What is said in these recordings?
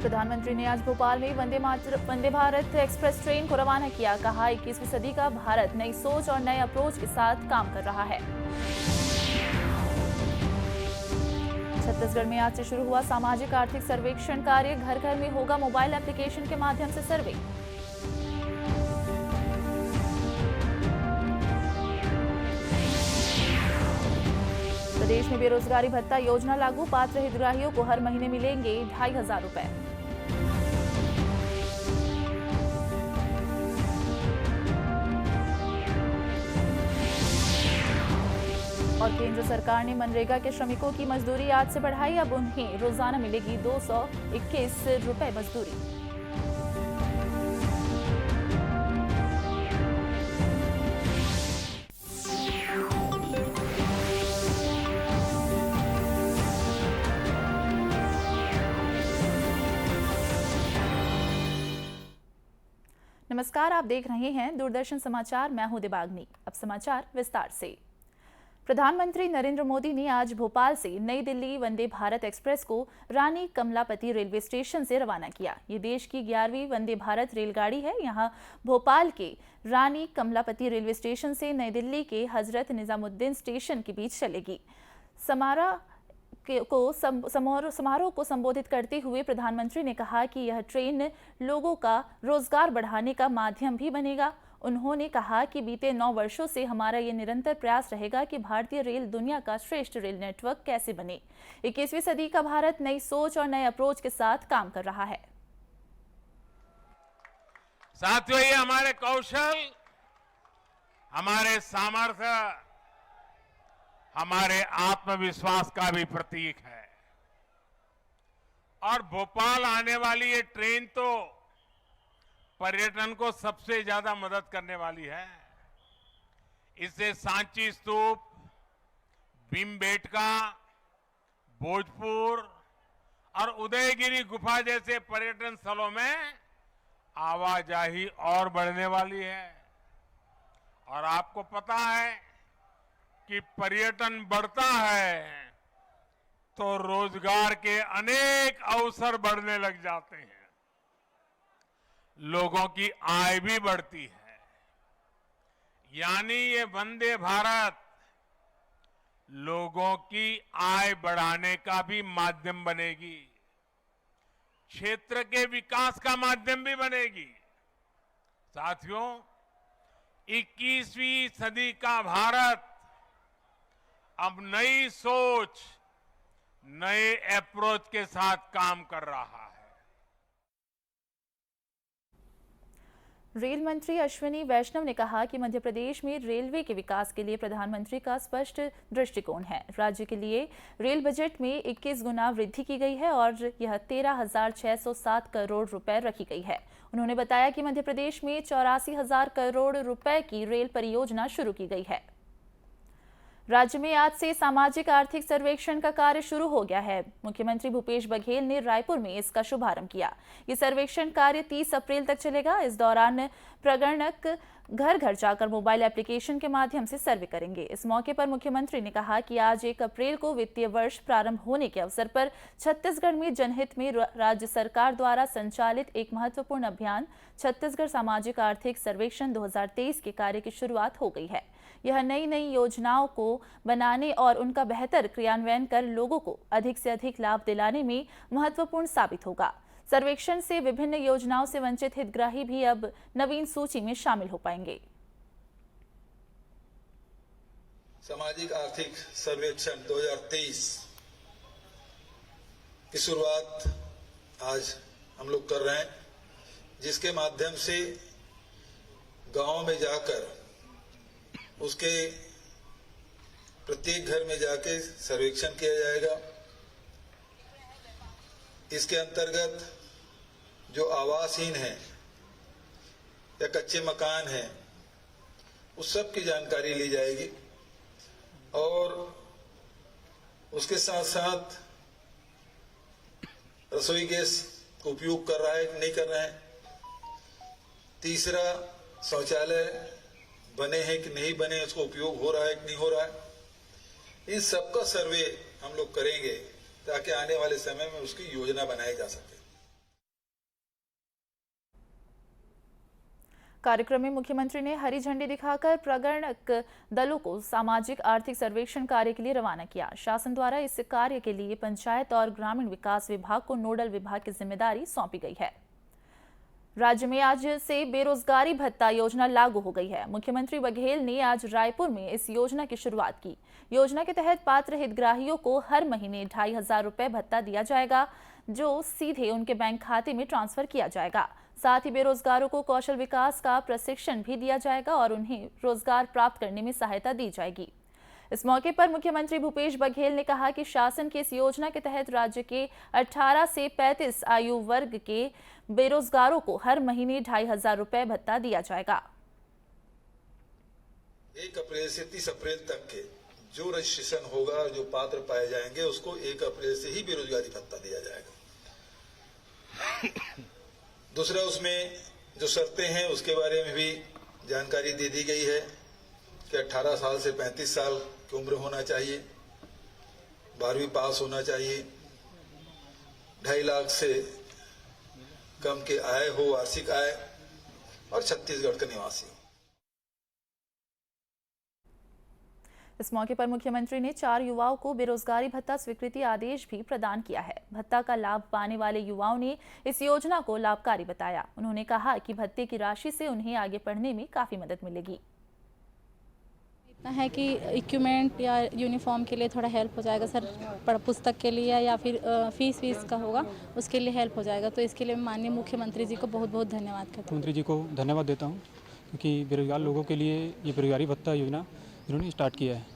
प्रधानमंत्री ने आज भोपाल में वंदे भारत एक्सप्रेस ट्रेन को रवाना किया। कहा, 21वीं सदी का भारत नई सोच और नए अप्रोच के साथ काम कर रहा है। छत्तीसगढ़ में आज से शुरू हुआ सामाजिक आर्थिक सर्वेक्षण कार्य। घर घर में होगा मोबाइल एप्लीकेशन के माध्यम से सर्वे। प्रदेश में बेरोजगारी भत्ता योजना लागू। पात्र हितग्राहियों को हर महीने मिलेंगे 2500 रुपए। और केंद्र सरकार ने मनरेगा के श्रमिकों की मजदूरी आज से बढ़ाई। अब उन्हें रोजाना मिलेगी 221 रुपए मजदूरी। नमस्कार, आप देख रहे हैं दूरदर्शन समाचार। मैं हूं दिबागनी। अब समाचार विस्तार से। प्रधानमंत्री नरेंद्र मोदी ने आज भोपाल से नई दिल्ली वंदे भारत एक्सप्रेस को रानी कमलापति रेलवे स्टेशन से रवाना किया। ये देश की 11वीं वंदे भारत रेलगाड़ी है। यहां भोपाल के रानी कमलापति रेलवे स्टेशन से नई दिल्ली के हजरत निजामुद्दीन स्टेशन के बीच चलेगी। समारोह को संबोधित करते हुए प्रधानमंत्री ने कहा कि यह ट्रेन लोगों का रोजगार बढ़ाने का माध्यम भी बनेगा। उन्होंने कहा कि बीते 9 वर्षों से हमारा ये निरंतर प्रयास रहेगा कि भारतीय रेल दुनिया का श्रेष्ठ रेल नेटवर्क कैसे बने। 21वीं सदी का भारत नई सोच और नए अप्रोच के साथ काम कर रहा है। साथियों, ये हमारे कौशल, हमारे सामर्थ्य, हमारे आत्मविश्वास का भी प्रतीक है। और भोपाल आने वाली ये ट्रेन तो पर्यटन को सबसे ज्यादा मदद करने वाली है। इससे सांची स्तूप, भीमबेटका, भोजपुर और उदयगिरी गुफा जैसे पर्यटन स्थलों में आवाजाही और बढ़ने वाली है। और आपको पता है कि पर्यटन बढ़ता है तो रोजगार के अनेक अवसर बढ़ने लग जाते हैं, लोगों की आय भी बढ़ती है। यानी ये वंदे भारत लोगों की आय बढ़ाने का भी माध्यम बनेगी, क्षेत्र के विकास का माध्यम भी बनेगी। साथियों, 21वीं सदी का भारत अब नई सोच, नए अप्रोच के साथ काम कर रहा है। रेल मंत्री अश्विनी वैष्णव ने कहा कि मध्य प्रदेश में रेलवे के विकास के लिए प्रधानमंत्री का स्पष्ट दृष्टिकोण है। राज्य के लिए रेल बजट में 21 गुना वृद्धि की गई है और यह 13,607 करोड़ रुपए रखी गई है। उन्होंने बताया कि मध्य प्रदेश में 84,000 करोड़ रुपए की रेल परियोजना शुरू की गई है। राज्य में आज से सामाजिक आर्थिक सर्वेक्षण का कार्य शुरू हो गया है। मुख्यमंत्री भूपेश बघेल ने रायपुर में इसका शुभारंभ किया। ये सर्वेक्षण कार्य 30 अप्रैल तक चलेगा। इस दौरान प्रगणक घर घर जाकर मोबाइल एप्लीकेशन के माध्यम से सर्वे करेंगे। इस मौके पर मुख्यमंत्री ने कहा कि आज 1 अप्रैल को वित्तीय वर्ष प्रारंभ होने के अवसर पर छत्तीसगढ़ में जनहित में राज्य सरकार द्वारा संचालित एक महत्वपूर्ण अभियान छत्तीसगढ़ सामाजिक आर्थिक सर्वेक्षण 2023 के कार्य की शुरुआत हो गई है। यह नई योजनाओं को बनाने और उनका बेहतर क्रियान्वयन कर लोगों को अधिक से अधिक लाभ दिलाने में महत्वपूर्ण साबित होगा। सर्वेक्षण से विभिन्न योजनाओं से वंचित हितग्राही भी अब नवीन सूची में शामिल हो पाएंगे। सामाजिक आर्थिक सर्वेक्षण 2023 की शुरुआत आज हम लोग कर रहे हैं, जिसके माध्यम से गांव में जाकर उसके प्रत्येक घर में जाके सर्वेक्षण किया जाएगा। इसके अंतर्गत जो आवासहीन हैं या कच्चे मकान हैं, उस सब की जानकारी ली जाएगी और उसके साथ साथ रसोई गैस का उपयोग कर रहा है कि नहीं कर रहा है, तीसरा शौचालय बने हैं कि नहीं बने, उसका उपयोग हो रहा है कि नहीं हो रहा है, इन सबका सर्वे हम लोग करेंगे ताकि आने वाले समय में उसकी योजना बनाई जा सके। कार्यक्रम में मुख्यमंत्री ने हरी झंडी दिखाकर प्रगणक दलों को सामाजिक आर्थिक सर्वेक्षण कार्य के लिए रवाना किया। शासन द्वारा इस कार्य के लिए पंचायत और ग्रामीण विकास विभाग को नोडल विभाग की जिम्मेदारी सौंपी गई है। राज्य में आज से बेरोजगारी भत्ता योजना लागू हो गई है। मुख्यमंत्री बघेल ने आज रायपुर में इस योजना की शुरुआत की। योजना के तहत पात्र हितग्राहियों को हर महीने 2500 रुपए भत्ता दिया जाएगा, जो सीधे उनके बैंक खाते में ट्रांसफर किया जाएगा। साथ ही बेरोजगारों को कौशल विकास का प्रशिक्षण भी दिया जाएगा और उन्हें रोजगार प्राप्त करने में सहायता दी जाएगी। इस मौके पर मुख्यमंत्री भूपेश बघेल ने कहा कि शासन की इस योजना के तहत राज्य के 18 से 35 आयु वर्ग के बेरोजगारों को हर महीने 2500 रुपए भत्ता दिया जाएगा। 1 अप्रैल से 30 अप्रैल तक के जो रजिस्ट्रेशन होगा, जो पात्र पाए जाएंगे, उसको 1 अप्रैल से ही बेरोजगारी भत्ता दिया जाएगा। दूसरा, उसमें जो शर्तें हैं उसके बारे में भी जानकारी दे दी गई है कि 18 साल से 35 साल की उम्र होना चाहिए, 12वीं पास होना चाहिए, 2.5 लाख से कम के आय हो, वार्षिक आय, और छत्तीसगढ़ का निवासी हो। इस मौके पर मुख्यमंत्री ने 4 युवाओं को बेरोजगारी भत्ता स्वीकृति आदेश भी प्रदान किया है। भत्ता का लाभ पाने वाले युवाओं ने इस योजना को लाभकारी बताया। उन्होंने कहा कि भत्ते की राशि से उन्हें आगे पढ़ने में काफी मदद मिलेगी। इतना है कि इक्विपमेंट या यूनिफॉर्म के लिए थोड़ा हेल्प हो जाएगा सर, पुस्तक के लिए या फिर फीस का होगा, उसके लिए हेल्प हो जाएगा। तो इसके लिए माननीय मुख्यमंत्री जी को बहुत बहुत धन्यवाद करता हूँ। मुख्यमंत्री जी को धन्यवाद देता हूँ क्योंकि बेरोजगार लोगों के लिए ये बेरोजगारी भत्ता योजना इन्होंने स्टार्ट किया है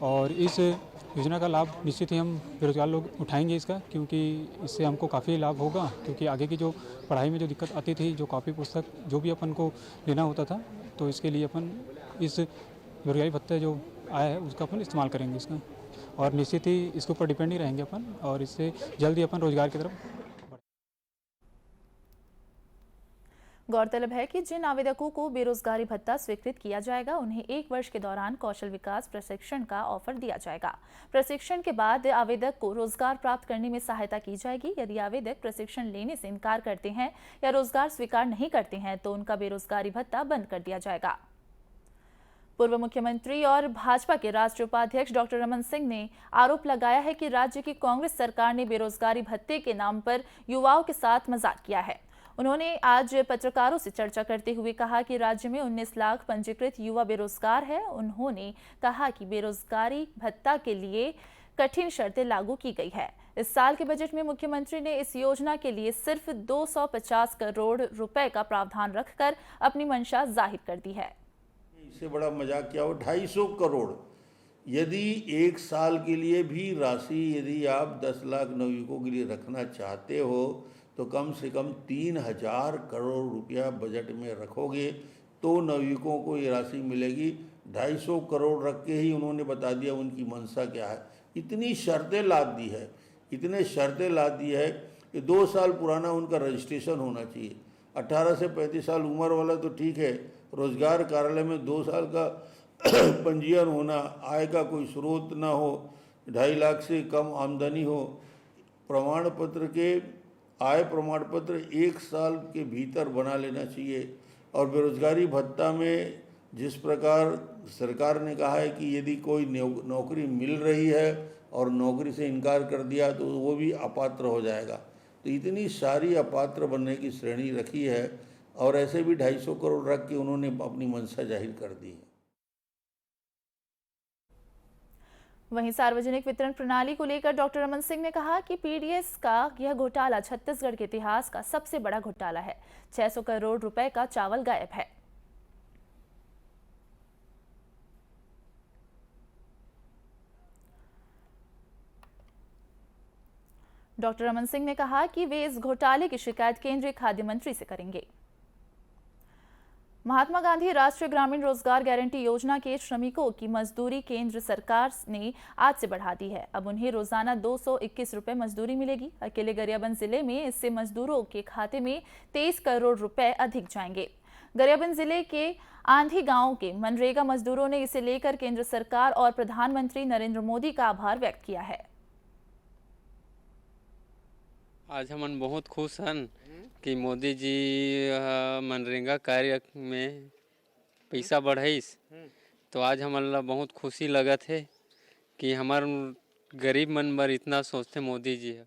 और इस योजना का लाभ निश्चित ही हम बेरोजगार लोग उठाएंगे इसका, क्योंकि इससे हमको काफ़ी लाभ होगा। क्योंकि आगे की जो पढ़ाई में जो दिक्कत आती थी, जो कॉपी पुस्तक जो भी अपन को लेना होता था, तो इसके लिए अपन इस बेरोजगारी भत्ता जो आया है उसका अपन इस्तेमाल करेंगे इसका, और निश्चित ही इसके ऊपर डिपेंड ही रहेंगे अपन, और इससे जल्दी अपन रोजगार की तरफ। गौरतलब है कि जिन आवेदकों को बेरोजगारी भत्ता स्वीकृत किया जाएगा, उन्हें 1 वर्ष के दौरान कौशल विकास प्रशिक्षण का ऑफर दिया जाएगा। प्रशिक्षण के बाद आवेदक को रोजगार प्राप्त करने में सहायता की जाएगी। यदि आवेदक प्रशिक्षण लेने से इनकार करते हैं या रोजगार स्वीकार नहीं करते हैं, तो उनका बेरोजगारी भत्ता बंद कर दिया जाएगा। पूर्व मुख्यमंत्री और भाजपा के राष्ट्रीय उपाध्यक्ष डॉक्टर रमन सिंह ने आरोप लगाया है कि राज्य की कांग्रेस सरकार ने बेरोजगारी भत्ते के नाम पर युवाओं के साथ मजाक किया है। उन्होंने आज पत्रकारों से चर्चा करते हुए कहा कि राज्य में 19 लाख पंजीकृत युवा बेरोजगार है। उन्होंने कहा कि बेरोजगारी भत्ता के लिए कठिन शर्तें लागू की गई है। इस साल के बजट में मुख्यमंत्री ने इस योजना के लिए सिर्फ 250 करोड़ रुपए का प्रावधान रखकर अपनी मंशा जाहिर कर दी है। इससे बड़ा मजाक क्या हो, 250 करोड़ यदि 1 साल के लिए भी राशि यदि आप 10 लाख नवयुवकों के लिए रखना चाहते हो, तो कम से कम 3000 करोड़ रुपया बजट में रखोगे तो नवयुवकों को ये राशि मिलेगी। 250 करोड़ रख के ही उन्होंने बता दिया उनकी मंशा क्या है। इतनी शर्तें लाद दी है, इतने शर्तें लाद दी है कि 2 साल पुराना उनका रजिस्ट्रेशन होना चाहिए। 18 से 35 साल उम्र वाला तो ठीक है, रोजगार कार्यालय में 2 साल का पंजीयन होना, आय का कोई स्रोत ना हो, 2.5 लाख से कम आमदनी हो, प्रमाण पत्र के आय प्रमाण पत्र 1 साल के भीतर बना लेना चाहिए। और बेरोजगारी भत्ता में जिस प्रकार सरकार ने कहा है कि यदि कोई नौकरी मिल रही है और नौकरी से इनकार कर दिया तो वो भी अपात्र हो जाएगा। तो इतनी सारी अपात्र बनने की श्रेणी रखी है और ऐसे भी 250 करोड़ रख के उन्होंने अपनी मंशा जाहिर कर दी है। वहीं सार्वजनिक वितरण प्रणाली को लेकर डॉक्टर रमन सिंह ने कहा कि पीडीएस का यह घोटाला छत्तीसगढ़ के इतिहास का सबसे बड़ा घोटाला है। 600 करोड़ रुपए का चावल गायब है। डॉक्टर रमन सिंह ने कहा कि वे इस घोटाले की शिकायत केंद्रीय खाद्य मंत्री से करेंगे। महात्मा गांधी राष्ट्रीय ग्रामीण रोजगार गारंटी योजना के श्रमिकों की मजदूरी केंद्र सरकार ने आज से बढ़ा दी है। अब उन्हें रोजाना 221 रुपए मजदूरी मिलेगी। अकेले गरियाबंद जिले में इससे मजदूरों के खाते में 23 करोड़ रुपए अधिक जाएंगे। गरियाबंद जिले के आंधी गांव के मनरेगा मजदूरों ने इसे लेकर केंद्र सरकार और प्रधानमंत्री नरेंद्र मोदी का आभार व्यक्त किया है। आज हमन बहुत खुश हन कि मोदी जी मनरेगा कार्य में पैसा बढ़ाइस, तो आज हमन ला बहुत खुशी लगत है कि हमार गरीब मन बर इतना सोचते मोदी जी है।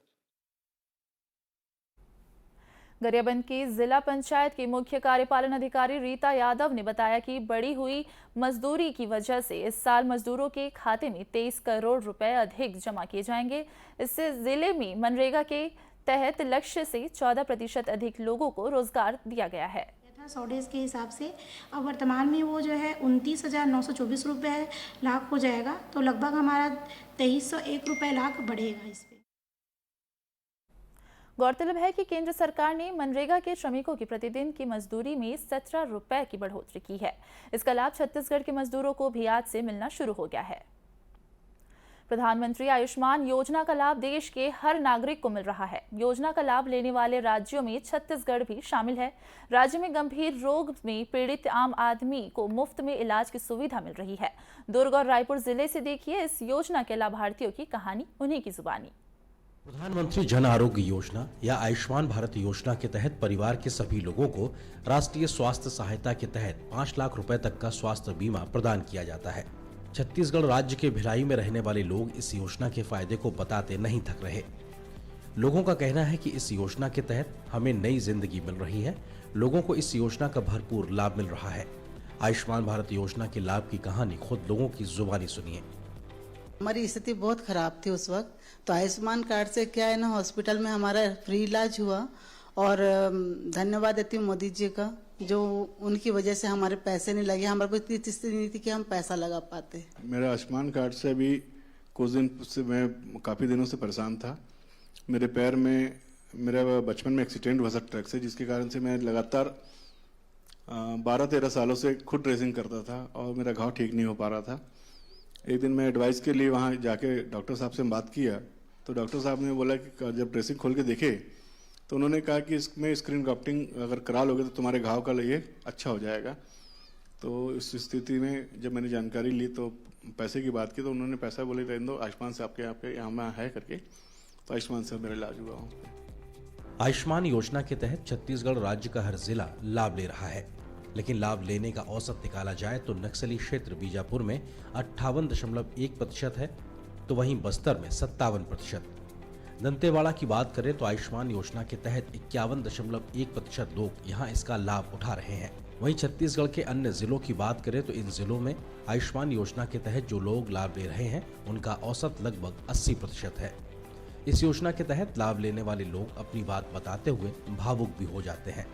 गरियाबंद की जिला पंचायत की मुख्य कार्यपालन अधिकारी रीता यादव ने बताया कि बढ़ी हुई मजदूरी की वजह से इस साल मजदूरों के खाते में 23 करोड़ रुपए अधिक जमा किए जाएंगे। इससे जिले में मनरेगा के तहत लक्ष्य से 14% अधिक लोगों को रोजगार दिया गया है। 100 डेज के हिसाब से अब वर्तमान में वो जो है 29,924 रुपये लाख हो जाएगा, तो लगभग हमारा 2301 रुपये लाख बढ़ेगा इस पे। गौरतलब है कि केंद्र सरकार ने मनरेगा के श्रमिकों की प्रतिदिन की मजदूरी में 17 रुपए की बढ़ोतरी की है। इसका लाभ छत्तीसगढ़ के मजदूरों को भी आज से मिलना शुरू हो गया है। प्रधानमंत्री आयुष्मान योजना का लाभ देश के हर नागरिक को मिल रहा है। योजना का लाभ लेने वाले राज्यों में छत्तीसगढ़ भी शामिल है। राज्य में गंभीर रोग में पीड़ित आम आदमी को मुफ्त में इलाज की सुविधा मिल रही है। दुर्ग और रायपुर जिले से देखिए इस योजना के लाभार्थियों की कहानी, उन्हीं की जुबानी। प्रधानमंत्री जन आरोग्य योजना या आयुष्मान भारत योजना के तहत परिवार के सभी लोगों को राष्ट्रीय स्वास्थ्य सहायता के तहत 5 लाख रुपए तक का स्वास्थ्य बीमा प्रदान किया जाता है। छत्तीसगढ़ राज्य के भिलाई में रहने वाले लोग इस योजना के फायदे को बताते नहीं थक रहे। लोगों का कहना है कि इस योजना के तहत हमें नई जिंदगी मिल रही है। लोगों को इस योजना का भरपूर लाभ मिल रहा है। आयुष्मान भारत योजना के लाभ की कहानी खुद लोगों की जुबानी सुनिए। हमारी स्थिति बहुत खराब थी उस वक्त, तो आयुष्मान कार्ड से क्या है ना, हॉस्पिटल में हमारा फ्री इलाज हुआ। और धन्यवाद देती हूँ मोदी जी का, जो उनकी वजह से हमारे पैसे नहीं लगे। हमारे को इतनी स्थिति नहीं थी कि हम पैसा लगा पाते। मेरा आयुष्मान कार्ड से अभी कुछ दिन से मैं काफ़ी दिनों से परेशान था। मेरे पैर में मेरा बचपन में एक्सीडेंट हुआ था ट्रक से, जिसके कारण से मैं लगातार 12-13 सालों से खुद ड्रेसिंग करता था और मेरा घाव ठीक नहीं हो पा रहा था। एक दिन मैं एडवाइस के लिए वहाँ जाके डॉक्टर साहब से बात किया, तो डॉक्टर साहब ने बोला कि जब ड्रेसिंग खोल के देखे तो उन्होंने कहा कि इसमें स्क्रीन ग्राफ्टिंग अगर करा लोगे तो तुम्हारे घाव का लिए अच्छा हो जाएगा। तो इस स्थिति में जब मैंने जानकारी ली तो पैसे की बात की, तो उन्होंने पैसा बोले रहने दो, आयुष्मान से आपके यहाँ पे यहाँ है करके, तो आयुष्मान से मेरा इलाज हुआ हूँ। आयुष्मान योजना के तहत छत्तीसगढ़ राज्य का हर जिला लाभ ले रहा है, लेकिन लाभ लेने का औसत निकाला जाए तो नक्सली क्षेत्र बीजापुर में 58.1% है, तो वहीं बस्तर में 57%। दंतेवाड़ा की बात करें तो आयुष्मान योजना के तहत 51.1% लोग यहां इसका लाभ उठा रहे हैं। वहीं छत्तीसगढ़ के अन्य जिलों की बात करें तो इन जिलों में आयुष्मान योजना के तहत जो लोग लाभ ले रहे हैं उनका औसत लगभग 80% है। इस योजना के तहत लाभ लेने वाले लोग अपनी बात बताते हुए भावुक भी हो जाते हैं।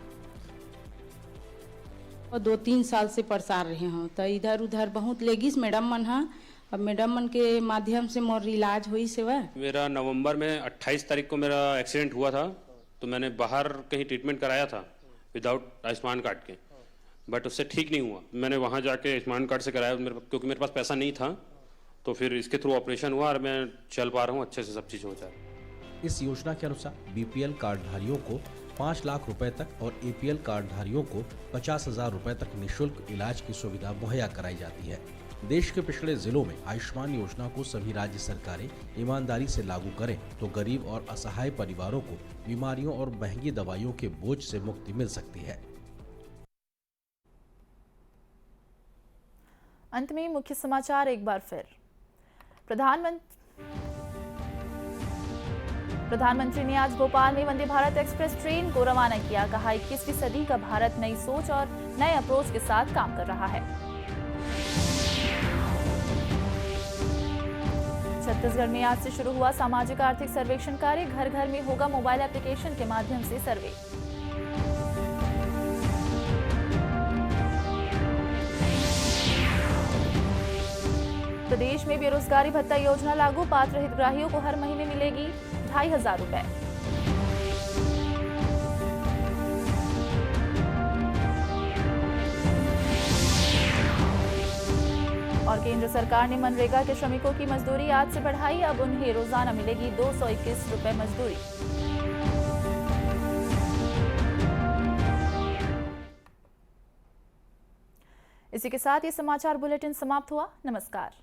और 2-3 साल से परेशान रहे हो, तो इधर उधर बहुत लेगिस मैडम मन है। अब मैडम मन के माध्यम से मोर इलाज हुई सेवा। मेरा नवंबर में 28 तारीख को मेरा एक्सीडेंट हुआ था, तो मैंने बाहर कहीं ट्रीटमेंट कराया था विदाउट आयुष्मान कार्ड के, बट उससे ठीक नहीं हुआ। मैंने वहाँ जाके आयुष्मान कार्ड से कराया क्योंकि मेरे पास पैसा नहीं था, तो फिर इसके थ्रू ऑपरेशन हुआ और मैं चल पा रहा हूँ, अच्छे से सब चीज़ हो जाए। इस योजना के अनुसार बीपीएल कार्डधारियों को 5 लाख रुपए तक और एपीएल कार्डधारियों को 50,000 रुपए तक निःशुल्क इलाज की सुविधा मुहैया कराई जाती है। देश के पिछड़े जिलों में आयुष्मान योजना को सभी राज्य सरकारें ईमानदारी से लागू करें तो गरीब और असहाय परिवारों को बीमारियों और महंगी दवाइयों के बोझ से मुक्ति मिल सकती है। अंत में मुख्य समाचार एक बार फिर। प्रधानमंत्री ने आज भोपाल में वंदे भारत एक्सप्रेस ट्रेन को रवाना किया। कहा 21वीं सदी का भारत नई सोच और नए अप्रोच के साथ काम कर रहा है। छत्तीसगढ़ में आज से शुरू हुआ सामाजिक आर्थिक सर्वेक्षण कार्य। घर घर में होगा मोबाइल एप्लीकेशन के माध्यम से सर्वे। प्रदेश में बेरोजगारी भत्ता योजना लागू। पात्र हितग्राहियों को हर महीने मिलेगी 2,500 रुपए। और केंद्र सरकार ने मनरेगा के श्रमिकों की मजदूरी आज से बढ़ाई। अब उन्हें रोजाना मिलेगी 221 रुपए मजदूरी। इसी के साथ ये समाचार बुलेटिन समाप्त हुआ। नमस्कार।